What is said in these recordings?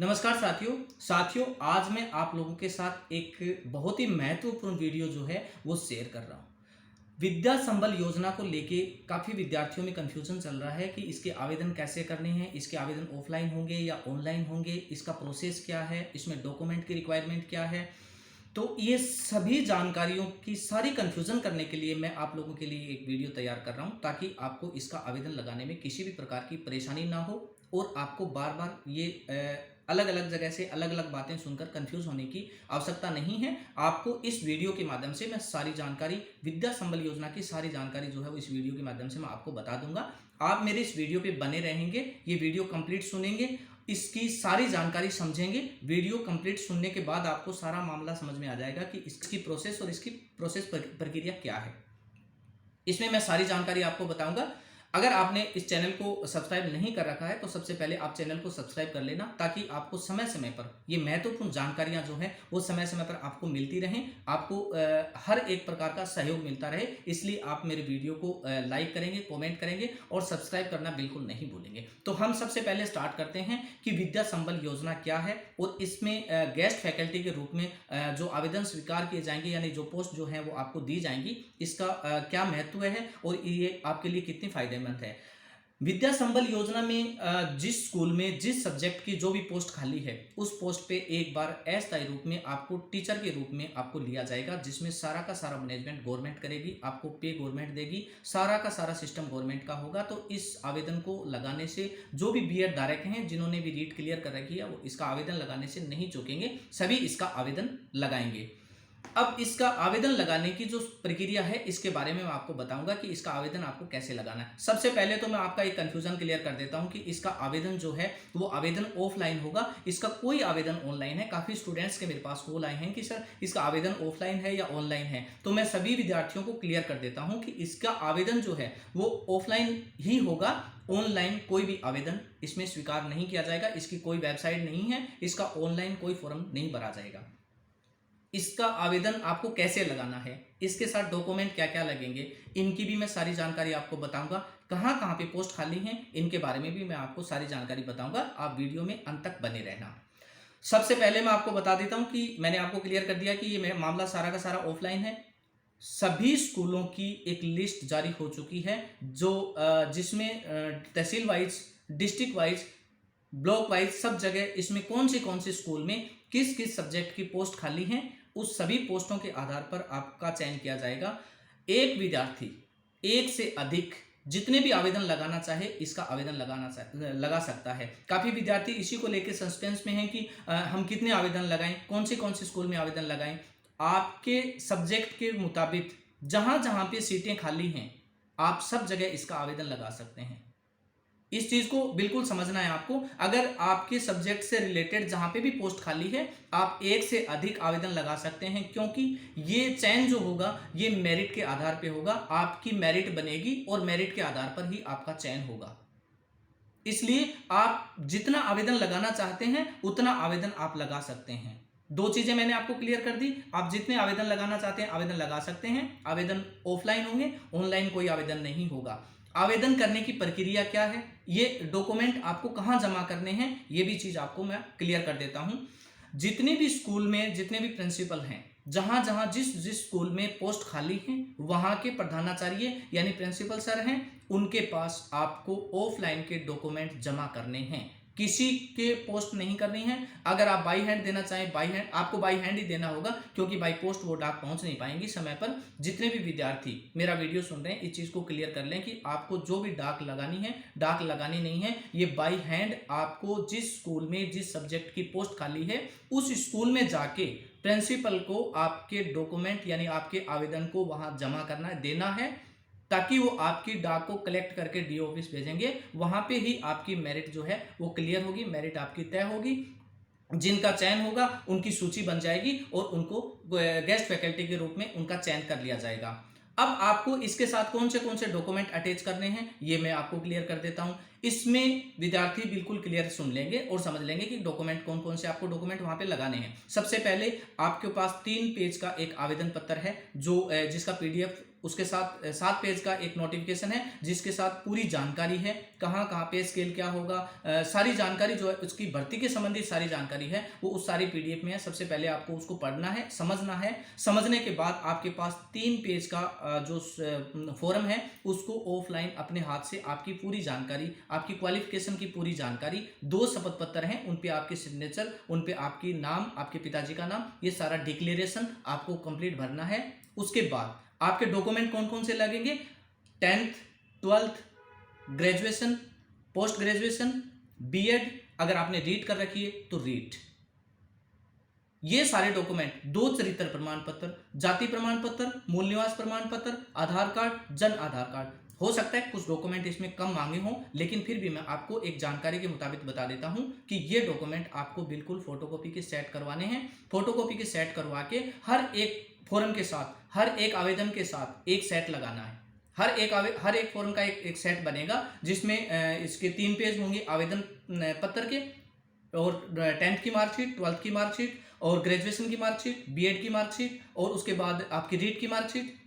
नमस्कार साथियों आज मैं आप लोगों के साथ एक बहुत ही महत्वपूर्ण वीडियो जो है वो शेयर कर रहा हूँ। विद्या संबल योजना को लेके काफ़ी विद्यार्थियों में कंफ्यूजन चल रहा है कि इसके आवेदन कैसे करने हैं, इसके आवेदन ऑफलाइन होंगे या ऑनलाइन होंगे, इसका प्रोसेस क्या है, इसमें डॉक्यूमेंट की रिक्वायरमेंट क्या है। तो ये सभी जानकारियों की सारी कंफ्यूजन करने के लिए मैं आप लोगों के लिए एक वीडियो तैयार कर रहा हूँ, ताकि आपको इसका आवेदन लगाने में किसी भी प्रकार की परेशानी ना हो और आपको बार बार ये अलग अलग जगह से अलग अलग बातें सुनकर कंफ्यूज होने की आवश्यकता नहीं है। आपको इस वीडियो के माध्यम से मैं सारी जानकारी, विद्या संबल योजना की सारी जानकारी जो है वो इस वीडियो के माध्यम से मैं आपको बता दूंगा। आप मेरे इस वीडियो पे बने रहेंगे, ये वीडियो कंप्लीट सुनेंगे, इसकी सारी जानकारी समझेंगे। वीडियो कंप्लीट सुनने के बाद आपको सारा मामला समझ में आ जाएगा कि इसकी प्रोसेस और इसकी प्रोसेस प्रक्रिया क्या है। इसमें मैं सारी जानकारी आपको बताऊंगा। अगर आपने इस चैनल को सब्सक्राइब नहीं कर रखा है तो सबसे पहले आप चैनल को सब्सक्राइब कर लेना, ताकि आपको समय समय पर ये महत्वपूर्ण जानकारियां जो हैं वो समय समय पर आपको मिलती रहें, आपको हर एक प्रकार का सहयोग मिलता रहे। इसलिए आप मेरे वीडियो को लाइक करेंगे, कमेंट करेंगे और सब्सक्राइब करना बिल्कुल नहीं भूलेंगे। तो हम सबसे पहले स्टार्ट करते हैं कि विद्या संबल योजना क्या है और इसमें गेस्ट फैकल्टी के रूप में जो आवेदन स्वीकार किए जाएंगे, यानी जो पोस्ट जो है वो आपको दी जाएंगी, इसका क्या महत्व है और ये आपके लिए कितनी फायदेमंद है। विद्या संबल योजना में जिस स्कूल में जिस सब्जेक्ट की जो भी पोस्ट खाली है, उस पोस्ट पे एक बार अस्थायी रूप में आपको टीचर के रूप में आपको लिया जाएगा, जिसमें सारा का सारा मैनेजमेंट गवर्नमेंट करेगी, आपको पे गवर्नमेंट देगी, सारा का सारा सिस्टम गवर्नमेंट का होगा। तो इस आवेदन को लगाने से जो भी बीएड धारक हैं, जिन्होंने भी रीट क्लियर कर रखी है, वो इसका आवेदन लगाने से नहीं चूकेंगे, सभी इसका आवेदन लगाएंगे। अब इसका आवेदन लगाने की जो प्रक्रिया है इसके बारे में मैं आपको बताऊंगा कि इसका आवेदन आपको कैसे लगाना है। सबसे पहले तो मैं आपका एक कंफ्यूजन क्लियर कर देता हूं कि इसका आवेदन जो है वो आवेदन ऑफलाइन होगा, इसका कोई आवेदन ऑनलाइन है। काफी स्टूडेंट्स के मेरे पास कॉल आए हैं कि सर इसका आवेदन ऑफलाइन है या ऑनलाइन है, तो मैं सभी विद्यार्थियों को क्लियर कर देता हूं कि इसका आवेदन जो है वो ऑफलाइन ही होगा। ऑनलाइन कोई भी आवेदन इसमें स्वीकार नहीं किया जाएगा, इसकी कोई वेबसाइट नहीं है, इसका ऑनलाइन कोई फॉर्म नहीं भरा जाएगा। इसका आवेदन आपको कैसे लगाना है, इसके साथ डॉक्यूमेंट क्या क्या लगेंगे, इनकी भी मैं सारी जानकारी आपको बताऊंगा। कहां कहां पे पोस्ट खाली हैं इनके बारे में भी मैं आपको सारी जानकारी बताऊंगा। आप वीडियो में अंत तक बने रहना। सबसे पहले मैं आपको बता देता हूं कि मैंने आपको क्लियर कर दिया कि ये मामला सारा का सारा ऑफलाइन है। सभी स्कूलों की एक लिस्ट जारी हो चुकी है, जो जिसमें tehsil wise, district wise, block wise सब जगह इसमें कौन से स्कूल में किस किस सब्जेक्ट की पोस्ट खाली हैं, उस सभी पोस्टों के आधार पर आपका चयन किया जाएगा। एक विद्यार्थी एक से अधिक जितने भी आवेदन लगाना चाहे इसका आवेदन लगा सकता है। काफ़ी विद्यार्थी इसी को लेकर सस्पेंस में हैं कि हम कितने आवेदन लगाएं, कौन से स्कूल में आवेदन लगाएं। आपके सब्जेक्ट के मुताबिक जहां जहां पे सीटें खाली हैं आप सब जगह इसका आवेदन लगा सकते हैं। इस चीज को बिल्कुल समझना है आपको। अगर आपके सब्जेक्ट से रिलेटेड जहां पे भी पोस्ट खाली है आप एक से अधिक आवेदन लगा सकते हैं, क्योंकि ये चयन जो होगा ये मेरिट के आधार पे होगा। आपकी मेरिट बनेगी और मेरिट के आधार पर ही आपका चयन होगा। इसलिए आप जितना आवेदन लगाना चाहते हैं उतना आवेदन आप लगा सकते हैं। दो चीजें मैंने आपको क्लियर कर दी। आप जितने आवेदन लगाना चाहते हैं आवेदन लगा सकते हैं। आवेदन ऑफलाइन होंगे, ऑनलाइन कोई आवेदन नहीं होगा। आवेदन करने की प्रक्रिया क्या है, ये डॉक्यूमेंट आपको कहां जमा करने हैं, ये भी चीज आपको मैं क्लियर कर देता हूं। जितने भी स्कूल में जितने भी प्रिंसिपल हैं, जहां जहां जिस स्कूल में पोस्ट खाली है, वहां के प्रधानाचार्य यानी प्रिंसिपल सर हैं, उनके पास आपको ऑफलाइन के डॉक्यूमेंट जमा करने हैं। किसी के पोस्ट नहीं करनी है। अगर आप बाई हैंड देना चाहें बाई हैंड, आपको बाई हैंड ही देना होगा, क्योंकि बाई पोस्ट वो डाक पहुंच नहीं पाएंगी समय पर। जितने भी विद्यार्थी मेरा वीडियो सुन रहे हैं इस चीज को क्लियर कर लें कि आपको जो भी डाक लगानी है, डाक लगानी नहीं है। ये बाई हैंड आपको जिस स्कूल में जिस सब्जेक्ट की पोस्ट खाली है उस स्कूल में जाके प्रिंसिपल को आपके डॉक्यूमेंट यानी आपके आवेदन को वहां जमा करना है, देना है, ताकि वो आपकी डाक को कलेक्ट करके डीओ ऑफिस भेजेंगे। वहां पे ही आपकी मेरिट जो है वो क्लियर होगी, मेरिट आपकी तय होगी। जिनका चयन होगा उनकी सूची बन जाएगी और उनको गेस्ट फैकल्टी के रूप में उनका चयन कर लिया जाएगा। अब आपको इसके साथ कौन से डॉक्यूमेंट अटैच करने हैं ये मैं आपको क्लियर कर देता हूं। इसमें विद्यार्थी बिल्कुल क्लियर सुन लेंगे और समझ लेंगे कि डॉक्यूमेंट कौन से आपको डॉक्यूमेंट वहां पे लगाने हैं। सबसे पहले आपके पास 3 पेज का एक आवेदन पत्र है, जो जिसका पीडीएफ उसके साथ 7 पेज का एक नोटिफिकेशन है जिसके साथ पूरी जानकारी है, कहाँ कहाँ पे स्केल क्या होगा, सारी जानकारी जो है उसकी भर्ती के संबंधित सारी जानकारी है वो उस सारी पीडीएफ में है। सबसे पहले आपको उसको पढ़ना है, समझना है। समझने के बाद आपके पास 3 पेज का जो फॉर्म है उसको ऑफलाइन अपने हाथ से आपकी पूरी जानकारी, आपकी क्वालिफिकेशन की पूरी जानकारी, 2 शपथ पत्र हैं उन पे आपके सिग्नेचर, उन पे आपकी नाम, आपके पिताजी का नाम, ये सारा डिक्लेरेशन आपको कंप्लीट भरना है। उसके बाद आपके डॉक्यूमेंट कौन कौन से लगेंगे, 10th 12th graduation, post graduation, BEd, अगर आपने रीट कर रखी है तो रीट, ये सारे डॉक्यूमेंट, 2 चरित्र प्रमाण पत्र, जाति प्रमाण पत्र, मूल निवास प्रमाण पत्र, आधार कार्ड, जन आधार कार्ड। हो सकता है कुछ डॉक्यूमेंट इसमें कम मांगे हों, लेकिन फिर भी मैं आपको एक जानकारी के मुताबिक बता देता हूं कि ये डॉक्यूमेंट आपको बिल्कुल फोटोकॉपी के सेट करवाने हैं। फोटोकॉपी के सेट करवा के हर एक फॉर्म के साथ, हर एक आवेदन के साथ एक सेट लगाना है। हर एक फॉर्म का एक सेट बनेगा जिसमें इसके 3 पेज होंगे आवेदन पत्र के, और 10th की मार्कशीट, 12th की मार्कशीट, और ग्रेजुएशन की मार्कशीट, बीएड की मार्कशीट, और उसके बाद आपकी रीट की मार्कशीट,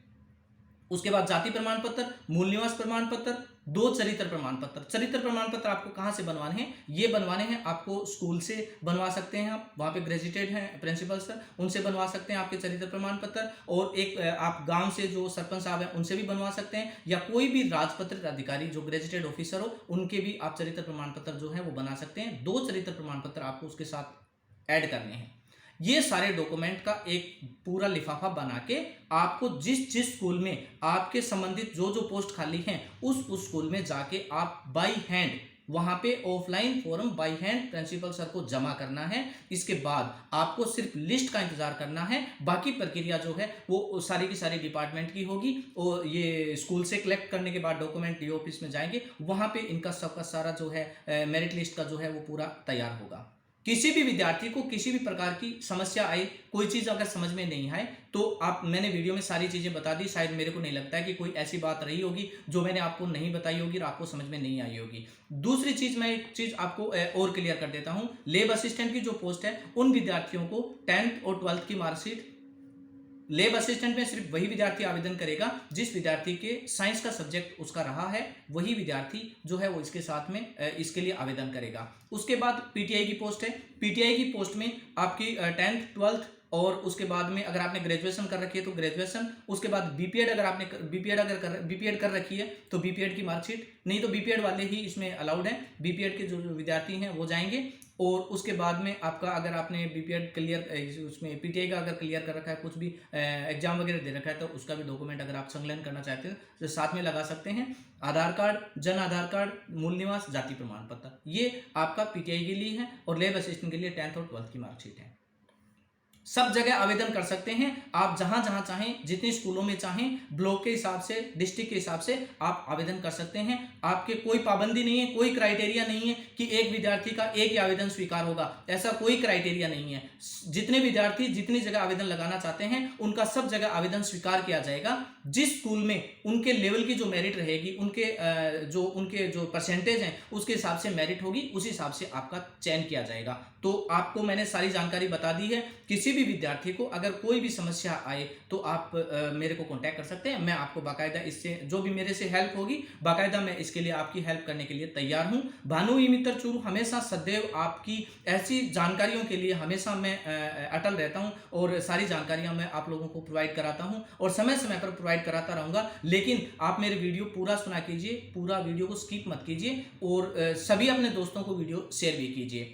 उसके बाद जाति प्रमाण पत्र, मूल निवास प्रमाण पत्र, 2 चरित्र प्रमाण पत्र। चरित्र प्रमाण पत्र आपको कहाँ से बनवाने हैं, ये बनवाने हैं आपको स्कूल से बनवा सकते हैं, आप वहाँ पे ग्रेजुएटेड हैं प्रिंसिपल सर, उनसे बनवा सकते हैं आपके चरित्र प्रमाण पत्र, और एक आप गांव से जो सरपंच साहब हैं उनसे भी बनवा सकते हैं, या कोई भी राजपत्रित अधिकारी जो ग्रेजुएटेड ऑफिसर हो उनके भी आप चरित्र प्रमाण पत्र जो है वो बना सकते हैं। 2 चरित्र प्रमाण पत्र आपको उसके साथ ऐड करने हैं। ये सारे डॉक्यूमेंट का एक पूरा लिफाफा बना के आपको जिस स्कूल में आपके संबंधित जो पोस्ट खाली हैं उस स्कूल में जाके आप बाय हैंड वहां पे offline form by hand principal sir को जमा करना है। इसके बाद आपको सिर्फ लिस्ट का इंतजार करना है, बाकी प्रक्रिया जो है वो सारी की सारी डिपार्टमेंट की होगी, और ये स्कूल से कलेक्ट करने के बाद डॉक्यूमेंट डीओ ऑफिस में जाएंगे, वहां पे इनका सबका सारा जो है मेरिट लिस्ट का जो है वो पूरा तैयार होगा। किसी भी विद्यार्थी को किसी भी प्रकार की समस्या आए, कोई चीज़ अगर समझ में नहीं आए तो आप, मैंने वीडियो में सारी चीज़ें बता दी, शायद मेरे को नहीं लगता है कि कोई ऐसी बात रही होगी जो मैंने आपको नहीं बताई होगी और आपको समझ में नहीं आई होगी। दूसरी चीज़, मैं एक चीज़ आपको और क्लियर कर देता हूँ, लैब असिस्टेंट की जो पोस्ट है उन विद्यार्थियों को 10th और 12th की मार्कशीट, लैब असिस्टेंट में सिर्फ वही विद्यार्थी आवेदन करेगा जिस विद्यार्थी के साइंस का सब्जेक्ट उसका रहा है, वही विद्यार्थी जो है वो इसके साथ में इसके लिए आवेदन करेगा। उसके बाद पीटीआई की पोस्ट है, पीटीआई की पोस्ट में आपकी 10th 12th, और उसके बाद में अगर आपने ग्रेजुएशन कर रखी है तो ग्रेजुएशन, उसके बाद बीपीएड अगर आपने बीपीएड कर रखी है तो बीपीएड की मार्कशीट, नहीं तो बीपीएड वाले ही इसमें अलाउड है, बीपीएड के जो विद्यार्थी हैं वो जाएंगे। और उसके बाद में आपका, अगर आपने बीपीएड क्लियर, उसमें पीटीआई का अगर क्लियर कर रखा है, कुछ भी एग्जाम वगैरह दे रखा है, तो उसका भी डॉक्यूमेंट अगर आप संलग्न करना चाहते हैं तो साथ में लगा सकते हैं। आधार कार्ड, जन आधार कार्ड, मूल निवास, जाति प्रमाण पत्र, ये आपका पीटीआई के लिए है, और लैब असिस्टेंट के लिए 10th और 12th की मार्कशीट है। सब जगह आवेदन कर सकते हैं आप, जहां जहां चाहें, जितने स्कूलों में चाहें, ब्लॉक के हिसाब से, डिस्ट्रिक्ट के हिसाब से आप आवेदन कर सकते हैं। आपके कोई पाबंदी नहीं है, कोई क्राइटेरिया नहीं है कि एक विद्यार्थी का एक ही आवेदन स्वीकार होगा, ऐसा कोई क्राइटेरिया नहीं है। जितने विद्यार्थी जितनी जगह आवेदन लगाना चाहते हैं उनका सब जगह आवेदन स्वीकार किया जाएगा। जिस स्कूल में उनके लेवल की जो मेरिट रहेगी, उनके जो परसेंटेज हैं उसके हिसाब से मेरिट होगी, उस हिसाब से आपका चयन किया जाएगा। तो आपको मैंने सारी जानकारी बता दी है। किसी भी विद्यार्थी को अगर कोई भी समस्या आए तो आप मेरे को कांटेक्ट कर सकते हैं। मैं आपको बाकायदा इससे जो भी मेरे से हेल्प होगी, बाकायदा मैं इसके लिए आपकी हेल्प करने के लिए तैयार हूं। भानु ई मित्र चूरू हमेशा सदैव आपकी ऐसी जानकारियों के लिए हमेशा मैं अटल रहता हूं, और सारी जानकारियां मैं आप लोगों को प्रोवाइड कराता हूं और समय समय पर प्रोवाइड कराता रहूंगा। लेकिन आप मेरे वीडियो पूरा सुना कीजिए, पूरा वीडियो को स्किप मत कीजिए, और सभी अपने दोस्तों को वीडियो शेयर भी कीजिए।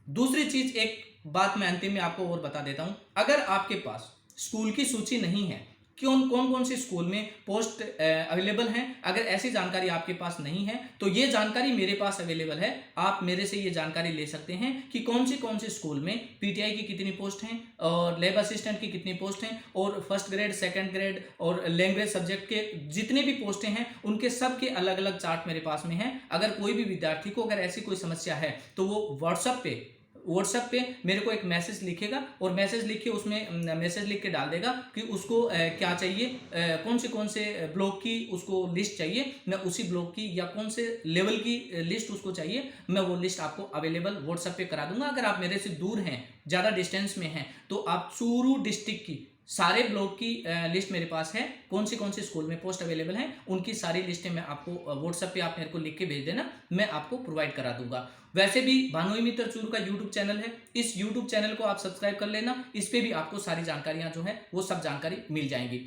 दूसरी चीज, एक बात मैं अंतिम में आपको और बता देता हूं, अगर आपके पास स्कूल की सूची नहीं है, कौन कौन से स्कूल में पोस्ट अवेलेबल हैं, अगर ऐसी जानकारी आपके पास नहीं है तो ये जानकारी मेरे पास अवेलेबल है। आप मेरे से ये जानकारी ले सकते हैं कि कौन से स्कूल में पीटीआई की कितनी पोस्ट हैं, और लैब असिस्टेंट की कितनी पोस्ट हैं, और फर्स्ट ग्रेड, सेकंड ग्रेड और लैंग्वेज सब्जेक्ट के जितने भी पोस्टें हैं उनके सब के अलग अलग चार्ट मेरे पास में है। अगर कोई भी विद्यार्थी को अगर ऐसी कोई समस्या है तो वो व्हाट्सएप पे मेरे को एक मैसेज लिखेगा, और मैसेज लिख के उसमें मैसेज लिख के डाल देगा कि उसको क्या चाहिए, कौन से ब्लॉक की उसको लिस्ट चाहिए, मैं उसी ब्लॉक की या कौन से लेवल की लिस्ट उसको चाहिए, मैं वो लिस्ट आपको अवेलेबल व्हाट्सएप पे करा दूंगा। अगर आप मेरे से दूर हैं, ज़्यादा डिस्टेंस में हैं, तो आप चूरू डिस्ट्रिक्ट की सारे ब्लॉक की लिस्ट मेरे पास है, कौन सी स्कूल में पोस्ट अवेलेबल हैं, उनकी सारी लिस्टें मैं आपको व्हाट्सएप पे आप मेरे को लिख के भेज देना, मैं आपको प्रोवाइड करा दूंगा। वैसे भी भानोई मित्र चूरू का यूट्यूब चैनल है, इस यूट्यूब चैनल को आप सब्सक्राइब कर लेना, इस पे भी आपको सारी जानकारियां जो है वो सब जानकारी मिल जाएंगी।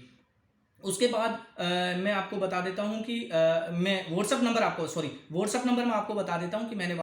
उसके बाद मैं आपको बता देता हूं कि मैं व्हाट्सएप नंबर मैं आपको बता देता हूं कि मैंने